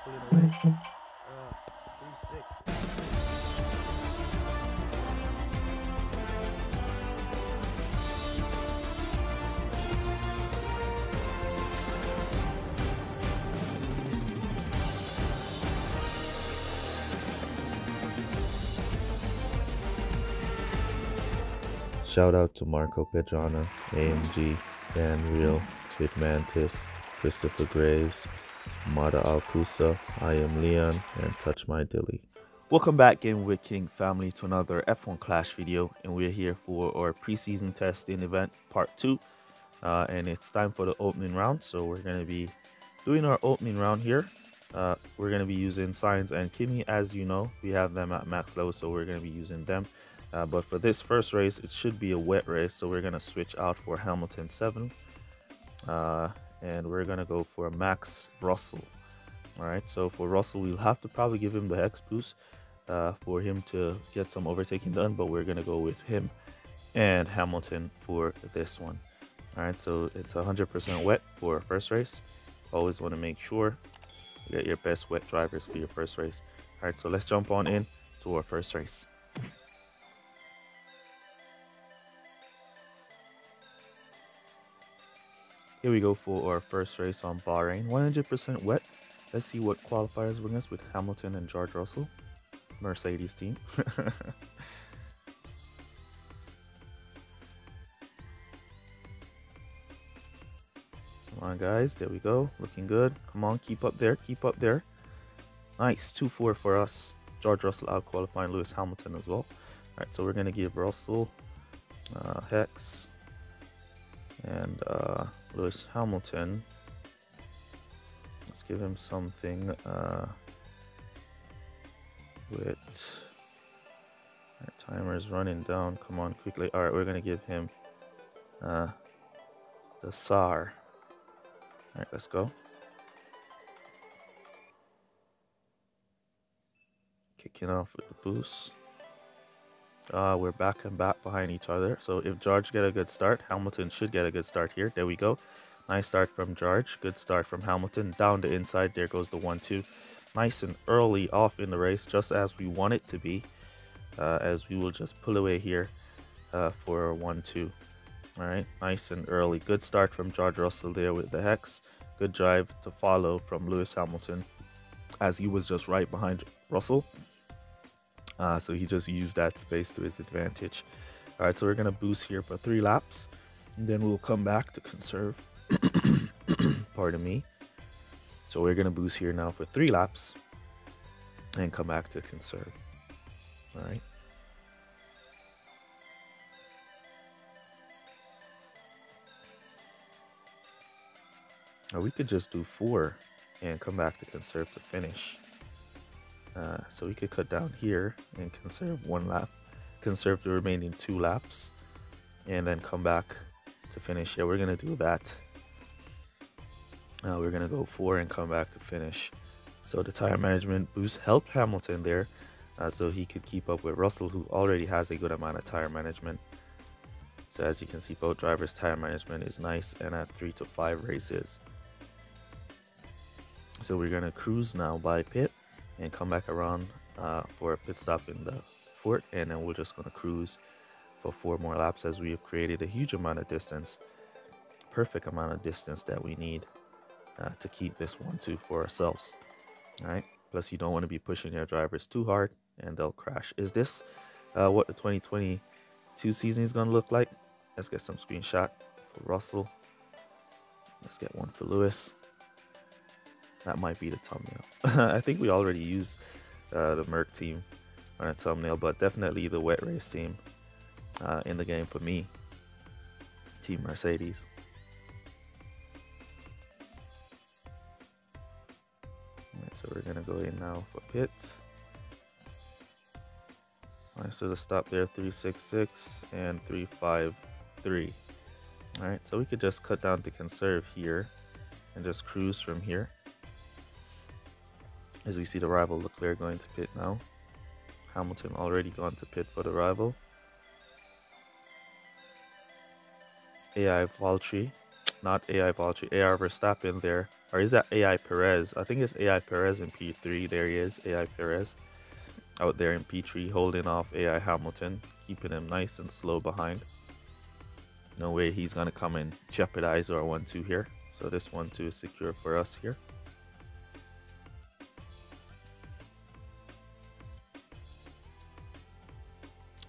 pulling away. 3-6. Shout out to Marco Pedrana, AMG, Dan Real, Kid Mantis, Christopher Graves, Mada Alpusa, I Am Leon, and Touch My Dilly. Welcome back, Game with King family, to another F1 Clash video, and we're here for our preseason testing event part 2, and it's time for the opening round. So we're going to be doing our opening round here. We're going to be using Science and Kimi. As you know, we have them at max level, so we're going to be using them. But for this first race, it should be a wet race, so we're going to switch out for Hamilton 7. And we're going to go for Max Russell. All right, so for Russell, we'll have to probably give him the Hex boost for him to get some overtaking done, but we're going to go with him and Hamilton for this one. All right, so it's 100% wet for our first race. Always want to make sure you get your best wet drivers for your first race. All right, so let's jump on in to our first race. Here we go for our first race on Bahrain. 100% wet. Let's see what qualifiers bring us with Hamilton and George Russell. Mercedes team. Come on, guys. There we go. Looking good. Come on, keep up there. Keep up there. Nice. 2-4 for us. George Russell out qualifying Lewis Hamilton as well. All right, so we're going to give Russell Hex and Lewis Hamilton. Let's give him something with our timer's running down. Come on, quickly. All right, we're gonna give him the SAR. All right, let's go. Kicking off with the boost. We're back and back behind each other. So if George get a good start, Hamilton should get a good start here. There we go. Nice start from George. Good start from Hamilton. Down the inside. There goes the 1-2. Nice and early off in the race, just as we want it to be. As we will just pull away here for a 1-2. All right. Nice and early. Good start from George Russell there with the Hex. Good drive to follow from Lewis Hamilton, as he was just right behind Russell. So he just used that space to his advantage. All right, so we're going to boost here for 3 laps. And then we'll come back to conserve. Pardon me. So we're going to boost here now for 3 laps. And come back to conserve. All right. Or we could just do 4 and come back to conserve to finish. So we could cut down here and conserve 1 lap, conserve the remaining 2 laps, and then come back to finish. Yeah, we're gonna do that. We're gonna go 4 and come back to finish. So the tire management boost helped Hamilton there, so he could keep up with Russell, who already has a good amount of tire management. So as you can see, both drivers' tire management is nice, and at 3 to 5 races. So we're gonna cruise now by pit and come back around for a pit stop in the fort, and then we're just going to cruise for 4 more laps, as we have created a huge amount of distance, perfect amount of distance that we need to keep this 1-2 for ourselves. All right, plus you don't want to be pushing your drivers too hard and they'll crash. Is this what the 2022 season is going to look like? Let's get some screenshot for Russell. Let's get one for Lewis. That might be the thumbnail. I think we already used the Merc team on a thumbnail, but definitely the wet race team in the game for me. Team Mercedes. Alright, so we're gonna go in now for pits. Alright, so the stop there, 366 and 353. Alright, so we could just cut down to conserve here and just cruise from here. As we see the rival Leclerc going to pit now. Hamilton already gone to pit for the rival. AI Valtteri, not AI Valtteri, AR Verstappen there Or is that AI Perez? I think it's AI Perez in P3. There he is, AI Perez. Out there in P3 holding off AI Hamilton, keeping him nice and slow behind. No way he's going to come and jeopardize our 1-2 here. So this 1-2 is secure for us here.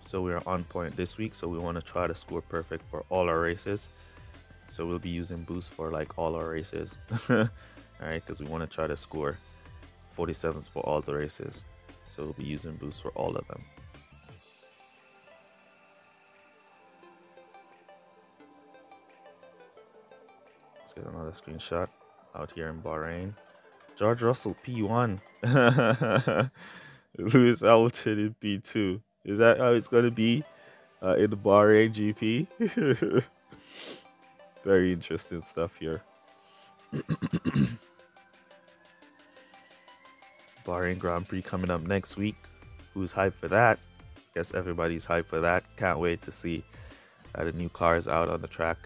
So we are on point this week. So we want to try to score perfect for all our races. So we'll be using boost for like all our races. Alright, because we want to try to score 47s for all the races. So we'll be using boost for all of them. Let's get another screenshot out here in Bahrain. George Russell P1. Lewis Hamilton in P2. Is that how it's going to be in the Bahrain GP? Very interesting stuff here. Bahrain Grand Prix coming up next week. Who's hyped for that? Guess everybody's hyped for that. Can't wait to see the new cars out on the track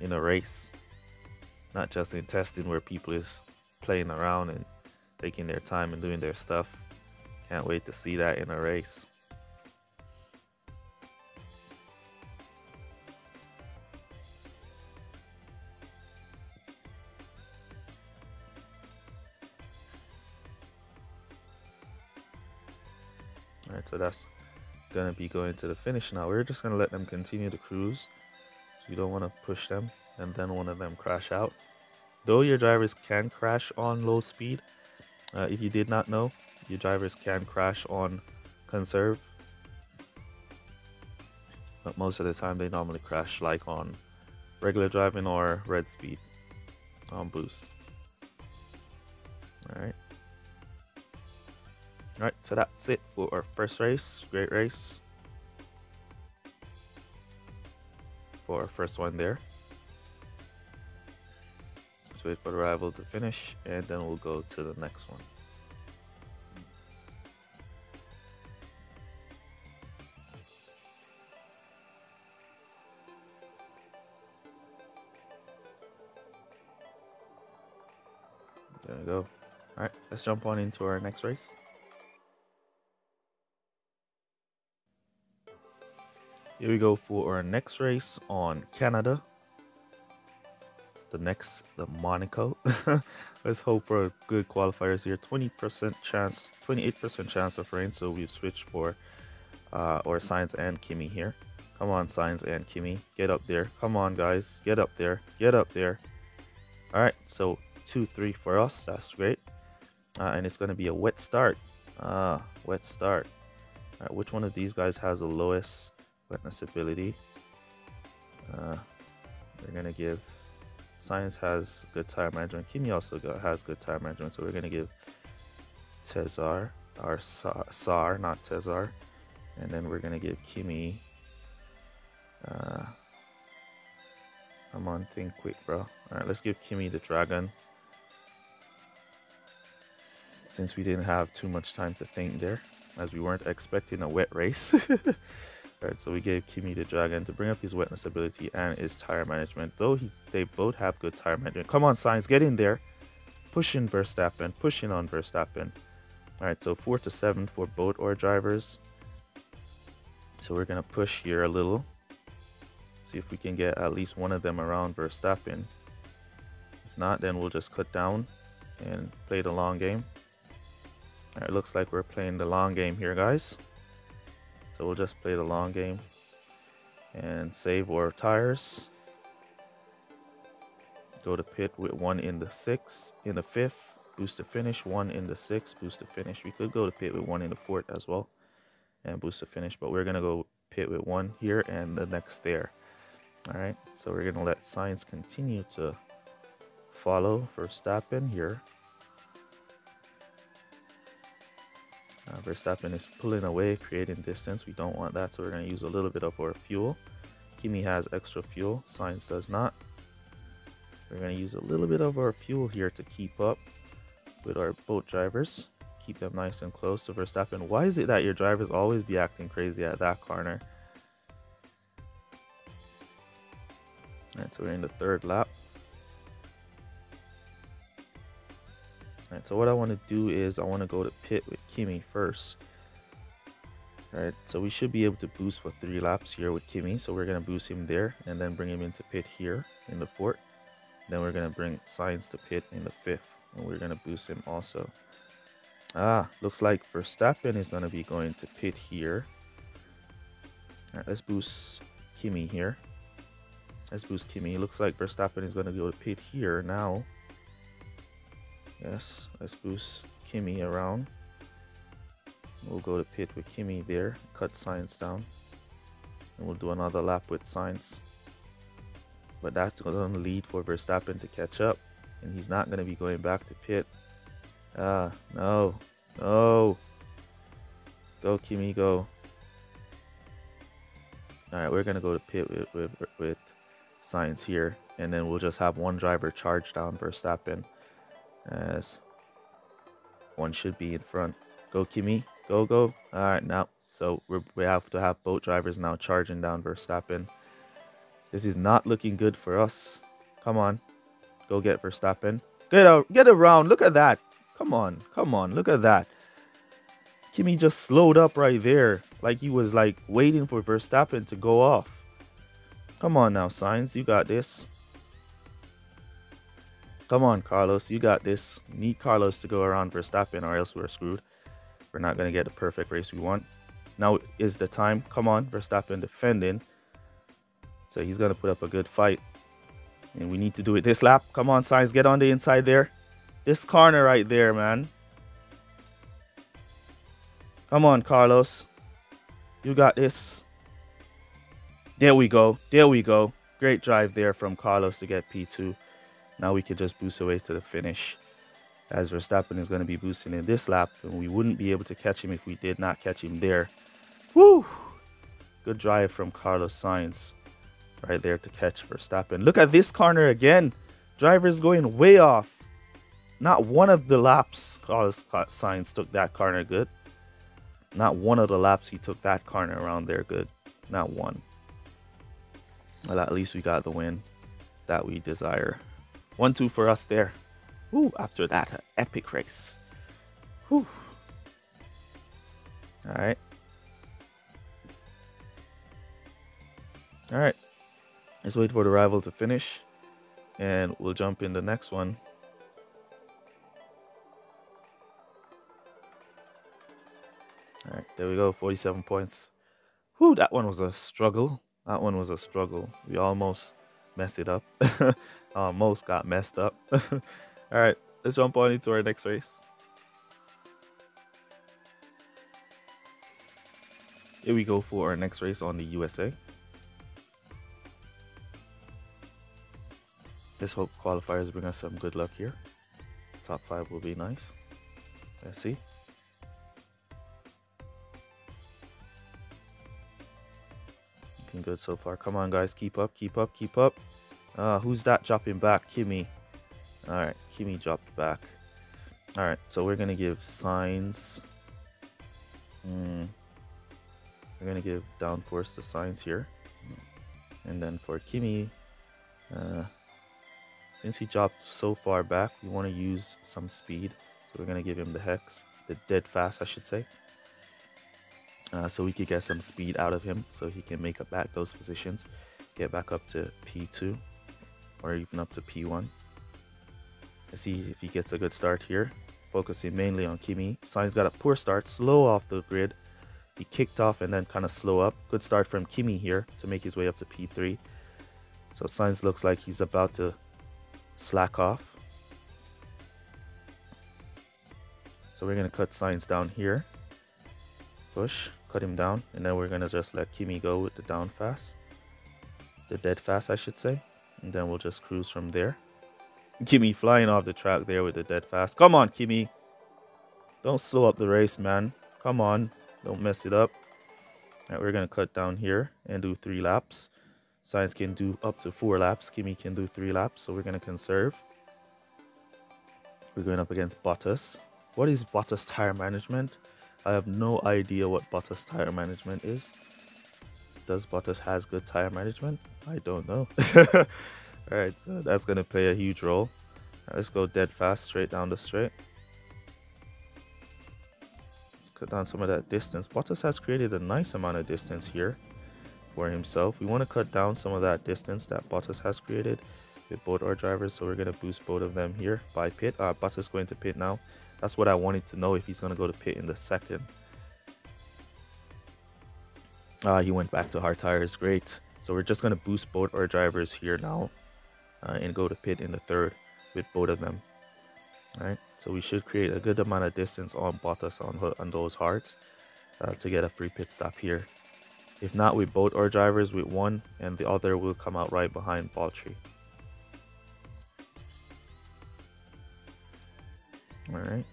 in a race. Not just in testing where people is playing around and taking their time and doing their stuff. Can't wait to see that in a race. Alright, so that's gonna be going to the finish now. We're just gonna let them continue to cruise. So you don't want to push them and then one of them crash out. Though your drivers can crash on low speed, if you did not know, your drivers can crash on conserve. But most of the time they normally crash like on regular driving or red speed on boost. Alright. Alright, so that's it for our first race. Great race. For our first one there. Let's wait for the rival to finish and then we'll go to the next one. There we go. Alright, let's jump on into our next race. Here we go for our next race on Canada. The Monaco. Let's hope for good qualifiers here. 20% chance, 28% chance of rain. So we've switched for our Sainz and Kimi here. Come on, Sainz and Kimi, get up there. Come on, guys, get up there, get up there. All right, so 2-3 for us. That's great. And it's gonna be a wet start. Wet start. All right, which one of these guys has the lowest wetness ability? We're gonna give Sainz has good tire management. Kimi also has good tire management, so we're gonna give Tezar or Sar, not Tezar, and then we're gonna give Kimi. Come on, think quick, bro. All right, let's give Kimi the dragon, since we didn't have too much time to think there, as we weren't expecting a wet race. Alright, so we gave Kimi the dragon to bring up his wetness ability and his tire management. Though they both have good tire management. Come on, Sainz, get in there. Pushing Verstappen, pushing on Verstappen. Alright, so 4-7 for both our drivers. So we're gonna push here a little. See if we can get at least one of them around Verstappen. If not, then we'll just cut down and play the long game. Alright, looks like we're playing the long game here, guys. So we'll just play the long game and save our tires. Go to pit with 1 in the 5th, boost to finish, 1 in the 6th, boost to finish. We could go to pit with 1 in the 4th as well and boost to finish, but we're gonna go pit with 1 here and the next there. All right, so we're gonna let Sainz continue to follow Verstappen here. Verstappen is pulling away, creating distance. We don't want that, so we're going to use a little bit of our fuel. Kimi has extra fuel, Sainz does not. We're going to use a little bit of our fuel here to keep up with our both drivers. Keep them nice and close to Verstappen. Why is it that your drivers always be acting crazy at that corner? Alright, so we're in the 3rd lap. Alright, so what I want to do is I want to go to pit with Kimi first. Alright, so we should be able to boost for 3 laps here with Kimi. So we're going to boost him there and then bring him into pit here in the 4th. Then we're going to bring Sainz to pit in the 5th. And we're going to boost him also. Looks like Verstappen is going to be going to pit here. Alright, let's boost Kimi here. Let's boost Kimi. Looks like Verstappen is going to go to pit here now. Yes, let's boost Kimi around. We'll go to pit with Kimi there. Cut Sainz down. And we'll do another lap with Sainz. But that's going to lead for Verstappen to catch up. And he's not going to be going back to pit. No. No. Go, Kimi, go. Alright, we're going to go to pit with Sainz here. And then we'll just have one driver charge down Verstappen. As one should be in front. Go, Kimi. Go, go. Alright, now. So we have to have both drivers now charging down Verstappen. This is not looking good for us. Come on. Go get Verstappen. Get around. Look at that. Come on. Come on. Look at that. Kimi just slowed up right there. Like he was like waiting for Verstappen to go off. Come on now, Sainz. You got this. Come on, Carlos. You got this. You need Carlos to go around Verstappen or else we're screwed. We're not going to get the perfect race we want. Now is the time. Come on, Verstappen defending. So he's going to put up a good fight. And we need to do it this lap. Come on, Sainz. Get on the inside there. This corner right there, man. Come on, Carlos. You got this. There we go. There we go. Great drive there from Carlos to get P2. Now we can just boost away to the finish. As Verstappen is going to be boosting in this lap. And we wouldn't be able to catch him if we did not catch him there. Woo! Good drive from Carlos Sainz. Right there to catch Verstappen. Look at this corner again. Driver's going way off. Not one of the laps Carlos Sainz took that corner good. Not one of the laps he took that corner around there good. Not one. Well, at least we got the win that we desire. 1-2 for us there. Woo, after that, an epic race. Whew. Alright. Alright. Let's wait for the rival to finish. And we'll jump in the next one. Alright, there we go. 47 points. Whew, that one was a struggle. That one was a struggle. We almost messed it up. Almost got messed up. Alright, let's jump on into our next race. Here we go for our next race on the USA. Let's hope qualifiers bring us some good luck here. Top 5 will be nice. Let's see. Looking good so far. Come on, guys. Keep up, keep up, keep up. Who's that dropping back? Kimi. Alright, Kimi dropped back. Alright, so we're going to give Sainz. We're going to give downforce to Sainz here. And then for Kimi, since he dropped so far back, we want to use some speed. So we're going to give him the hex, the dead fast, I should say. So we could get some speed out of him so he can make up back those positions. Get back up to P2 or even up to P1. Let's see if he gets a good start here. Focusing mainly on Kimi. Sainz got a poor start, slow off the grid. He kicked off and then kind of slow up. Good start from Kimi here to make his way up to P3. So Sainz looks like he's about to slack off. So we're going to cut Sainz down here. Push, cut him down. And then we're going to just let Kimi go with the down fast. The dead fast, I should say. And then we'll just cruise from there. Kimi flying off the track there with the dead fast. Come on, Kimi. Don't slow up the race, man. Come on. Don't mess it up. All right, we're going to cut down here and do 3 laps. Sainz can do up to 4 laps. Kimi can do 3 laps. So we're going to conserve. We're going up against Bottas. What is Bottas tire management? I have no idea what Bottas tire management is. Does Bottas has good tire management? I don't know. Alright, so that's going to play a huge role. Right, let's go dead fast straight down the straight. cut down some of that distance. Bottas has created a nice amount of distance here for himself. We want to cut down some of that distance that Bottas has created with both our drivers, so we're going to boost both of them here by pit. Bottas going to pit now. That's what I wanted to know, if he's going to go to pit in the second. He went back to hard tires. Great. So we're just going to boost both our drivers here now and go to pit in the third with both of them. All right, so we should create a good amount of distance on Bottas on those hards to get a free pit stop here. If not, with both our drivers, with one, and the other will come out right behind Valtteri. All right,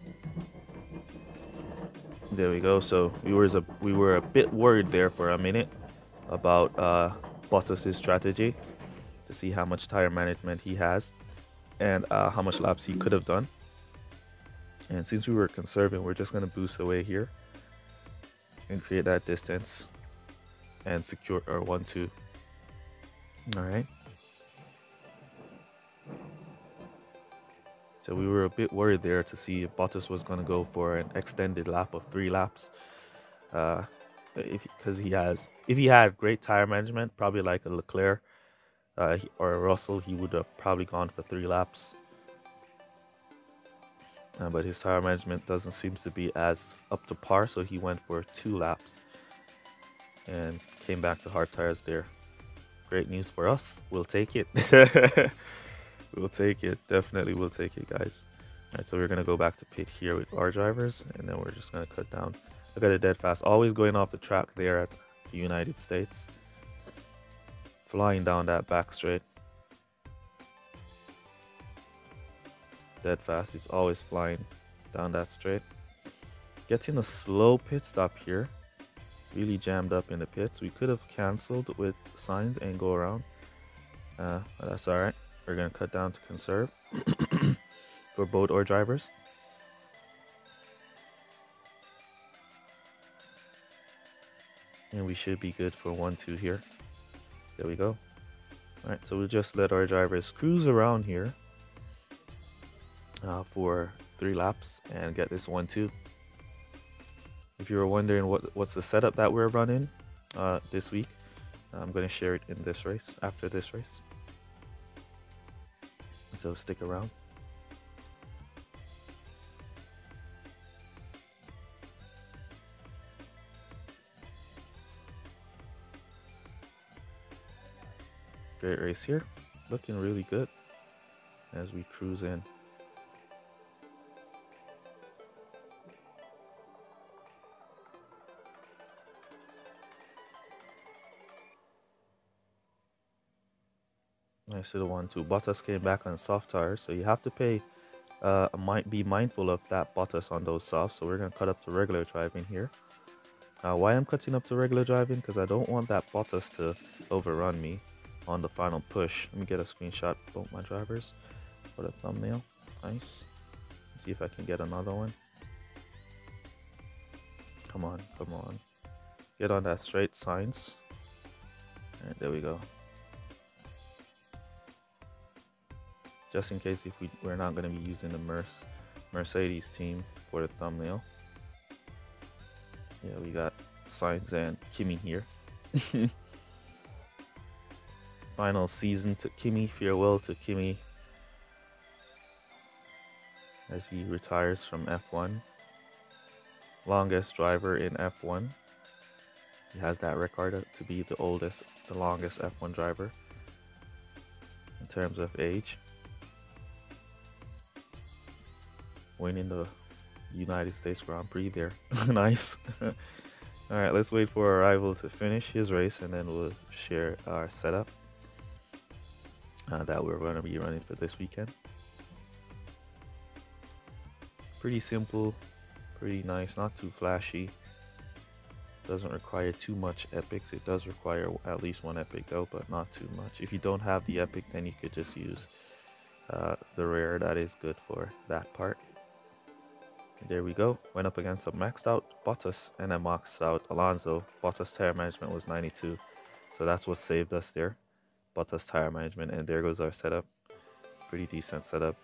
there we go. So we were a bit worried there for a minute about Bottas's strategy, to see how much tire management he has and how much laps he could have done. And since we were conserving, we're just going to boost away here and create that distance and secure our 1-2. All right. So we were a bit worried there to see if Bottas was going to go for an extended lap of 3 laps. Because if he had great tire management, probably like a Leclerc or a Russell, he would have probably gone for 3 laps. But his tire management doesn't seem to be as up to par, so he went for 2 laps and came back to hard tires there. Great news for us. We'll take it. We'll take it. Definitely we'll take it, guys. All right, so we're going to go back to pit here with our drivers, and then we're just going to cut down. Look at it, dead fast. Always going off the track there at the United States. Flying down that back straight. Dead fast. He's always flying down that straight. Getting a slow pit stop here. Really jammed up in the pits. We could have cancelled with signs and go around. But that's alright. We're going to cut down to conserve for both our drivers. And we should be good for 1-2 here. There we go. Alright, so we'll just let our drivers cruise around here for 3 laps and get this 1-2. If you were wondering what's the setup that we're running this week, I'm going to share it in this race, after this race. So stick around. Great race here. Looking really good as we cruise in. Nice little 1-2. Bottas came back on soft tires, so you have to be mindful of that Bottas on those softs. So we're going to cut up to regular driving here. Why I'm cutting up to regular driving? Because I don't want that Bottas to overrun me on the final push. Let me get a screenshot of both my drivers for the thumbnail. Nice. Let's see if I can get another one. Come on, come on. Get on that straight, signs. Alright, there we go. Just in case if we're not going to be using the Mercedes team for the thumbnail. Yeah, we got Sainz and Kimi here. Final season to Kimi. Farewell to Kimi as he retires from F1. Longest driver in F1. He has that record to be the longest F1 driver in terms of age. Winning the United States Grand Prix there. Nice. Alright, let's wait for our rival to finish his race and then we'll share our setup that we're going to be running for this weekend. Pretty simple, pretty nice, not too flashy. Doesn't require too much epics. It does require at least 1 epic though, but not too much. If you don't have the epic, then you could just use the rare. That is good for that part. There we go. Went up against a maxed out Bottas and a maxed out Alonso. Bottas tire management was 92. So that's what saved us there. Bottas tire management. And there goes our setup. Pretty decent setup.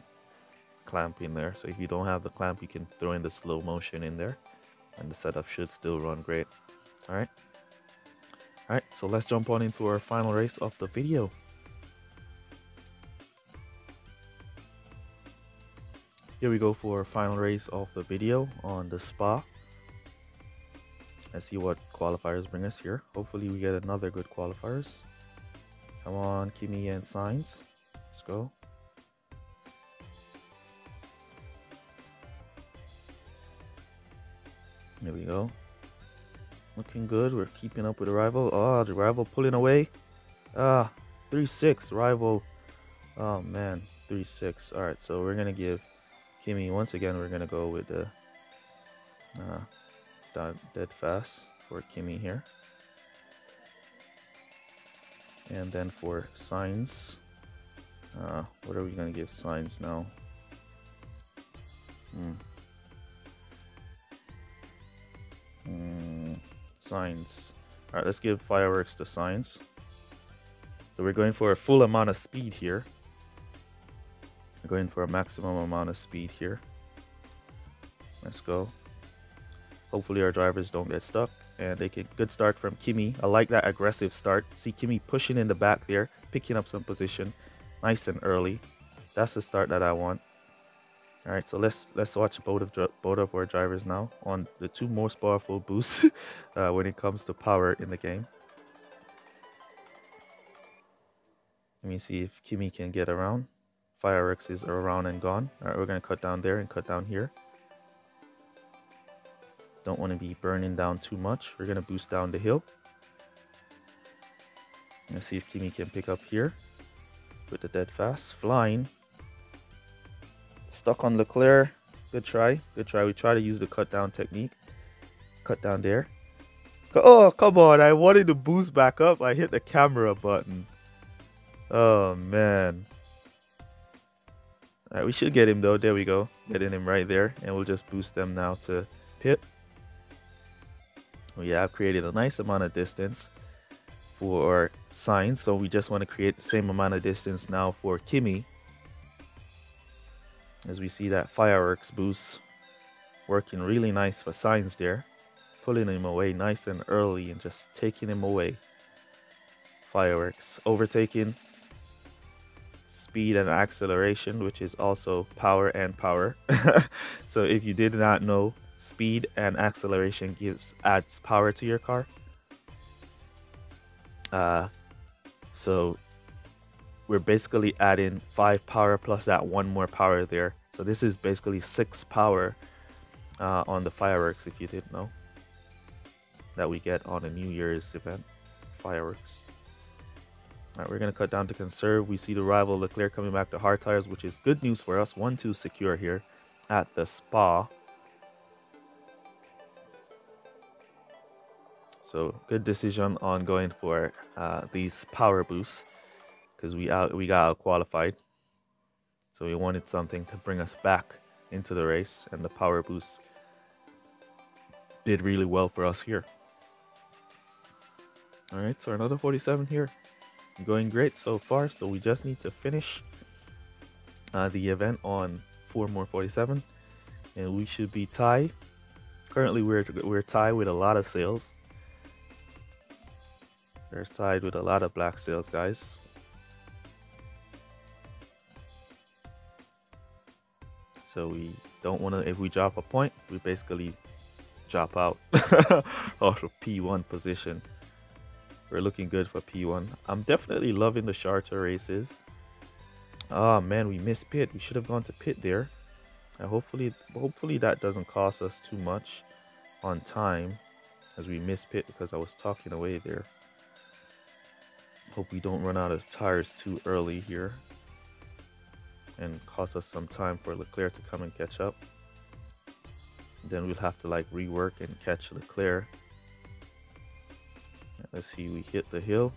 Clamp in there. So if you don't have the clamp, you can throw in the slow motion in there and the setup should still run great. Alright. Alright, so let's jump on into our final race of the video. Here we go for our final race of the video on the Spa. Let's see what qualifiers bring us here. Hopefully we get another good qualifiers. Come on, Kimi and Sainz. Let's go. There we go. Looking good. We're keeping up with the rival. Oh, the rival pulling away. 3-6. Rival. Oh, man. 3-6. Alright, so we're going to give Kimi, once again, we're going to go with the dead fast for Kimi here. And then for Sainz, what are we going to give Sainz now? Sainz. Alright, let's give fireworks to Sainz. So we're going for a full amount of speed here. We're going for a maximum amount of speed here. Let's go. Hopefully our drivers don't get stuck. And they get good start from Kimi. I like that aggressive start. See Kimi pushing in the back there, picking up some position, nice and early. That's the start that I want. All right, so let's watch both of our drivers now on the two most powerful boosts when it comes to power in the game. Let me see if Kimi can get around. Fireworks is around and gone. All right, we're gonna cut down there and cut down here. Don't want to be burning down too much. We're going to boost down the hill. Let's see if Kimi can pick up here with the dead fast. Flying. Stuck on Leclerc. Good try. Good try. We try to use the cut down technique. Cut down there. Oh, come on. I wanted to boost back up. I hit the camera button. Oh, man. All right, we should get him, though. There we go. Getting him right there. And we'll just boost them now to pit. Yeah, I've created a nice amount of distance for Sainz, so we just want to create the same amount of distance now for Kimi. As we see that fireworks boost working really nice for Sainz there, pulling him away nice and early and just taking him away. Fireworks overtaking, speed and acceleration, which is also power and power. So if you did not know, speed and acceleration adds power to your car. So we're basically adding 5 power plus that 1 more power there. So this is basically 6 power on the fireworks, if you didn't know, that we get on a New Year's event. Fireworks. All right, we're going to cut down to conserve. We see the rival Leclerc coming back to hard tires, which is good news for us. 1-2 secure here at the Spa. So good decision on going for these power boosts, because we got out qualified. So we wanted something to bring us back into the race, and the power boost did really well for us here. All right, so another 47 here. Going great so far. So we just need to finish the event on 4 more 47, and we should be tied. Currently, we're tied with a lot of sales. There's tied with a lot of black sales, guys. So we don't want to, if we drop a point, we basically drop out of P1 position. We're looking good for P1. I'm definitely loving the shorter races. Oh man, we missed pit. We should have gone to pit there. And hopefully that doesn't cost us too much on time, as we missed pit because I was talking away there. Hope we don't run out of tires too early here and cost us some time for Leclerc to come and catch up. Then we'll have to like rework and catch Leclerc. Let's see, we hit the hill.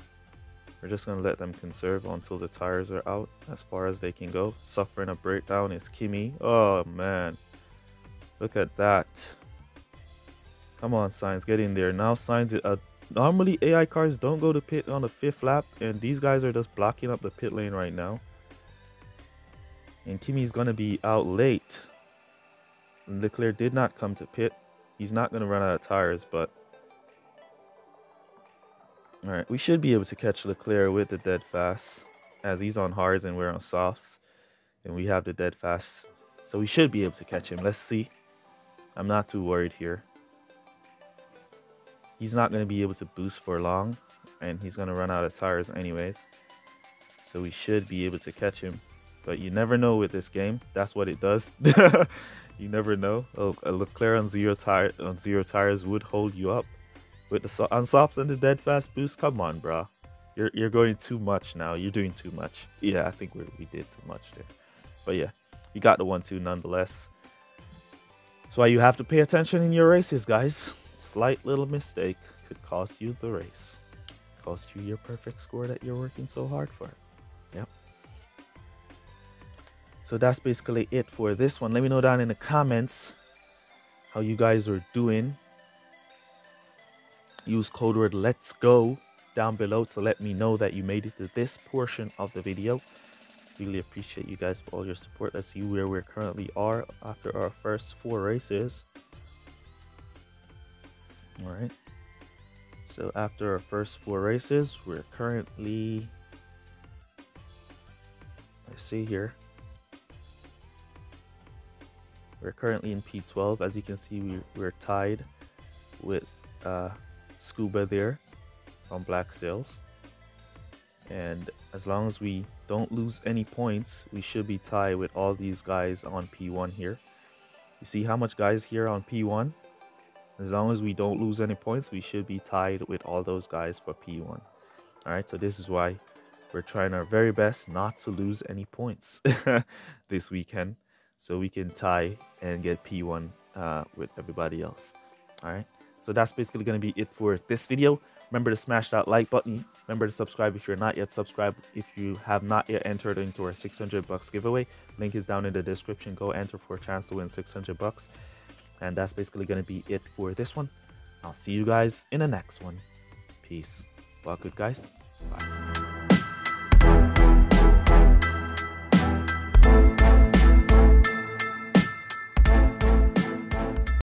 We're just gonna let them conserve until the tires are out as far as they can go. Suffering a breakdown is Kimi. Oh man, look at that. Come on, Sainz, get in there. Now Sainz, normally AI cars don't go to pit on the 5th lap, and these guys are just blocking up the pit lane right now. And Kimi's gonna be out late. Leclerc did not come to pit. He's not going to run out of tires, but all right, we should be able to catch Leclerc with the dead fast, as he's on hards and we're on softs, and we have the dead fast, so we should be able to catch him. Let's see. I'm not too worried here. He's not going to be able to boost for long, and he's going to run out of tires anyways, so we should be able to catch him. But you never know with this game. That's what it does. You never know. Oh, a Leclerc on zero tires would hold you up. With the on softs and the dead fast boost, come on, bro. You're going too much now. You're doing too much. Yeah, I think we did too much there. But yeah, you got the 1-2 nonetheless. That's why you have to pay attention in your races, guys. Slight little mistake could cost you the race. Cost you your perfect score that you're working so hard for. Yep. So that's basically it for this one. Let me know down in the comments how you guys are doing. Use code word let's go down below to let me know that you made it to this portion of the video. Really appreciate you guys for all your support. Let's see where we currently are after our first 4 races. All right, so after our first 4 races, we're currently, let's see here, we're currently in P12. As you can see, we're tied with Scuba there on Black Sails, and as long as we don't lose any points, we should be tied with all these guys on P1 here. You see how much guys here on P1? As long as we don't lose any points, we should be tied with all those guys for P1. All right, so this is why we're trying our very best not to lose any points this weekend, so we can tie and get P1 with everybody else. All right. So that's basically going to be it for this video. Remember to smash that like button. Remember to subscribe if you're not yet subscribed. If you have not yet entered into our $600 giveaway, link is down in the description. Go enter for a chance to win $600. And that's basically going to be it for this one. I'll see you guys in the next one. Peace. Well, good guys. Bye.